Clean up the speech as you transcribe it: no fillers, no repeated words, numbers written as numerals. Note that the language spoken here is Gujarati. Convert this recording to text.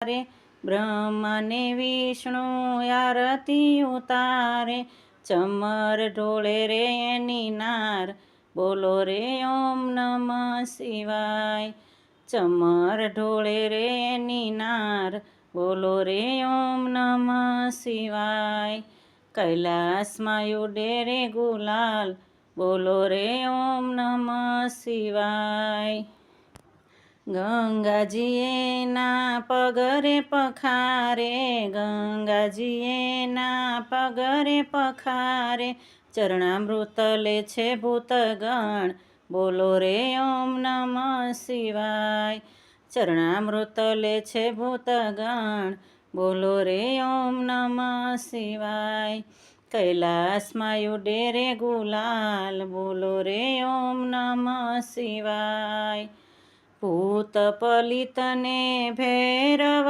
રે બ્રહ્મને વિષ્ણુ આરતી ઉતારે ચમર ઢોળે રે એની નાર બોલો રે ઓમ નમઃ શિવાય ચમર ઢોળે રે એની નાર બોલો રે ઓમ નમઃ શિવાય કૈલાસમાં ઉડે રે ગુલાલ બોલો રે ઓમ નમઃ શિવાય ગંગાજીએ ના પગરે પખારે ગંગાજીએ ના પગરે પખારે ચરણામૃત લે છે ભૂતગણ બોલો રે ઓમ નમઃ શિવાય ચરણામૃત લે છે ભૂતગણ બોલો રે ઓમ નમઃ શિવાય કૈલાસમાં ઉડે રે ગુલાલ બોલો રે ઓમ નમઃ શિવાય ભૂત પલિતને ભૈરવ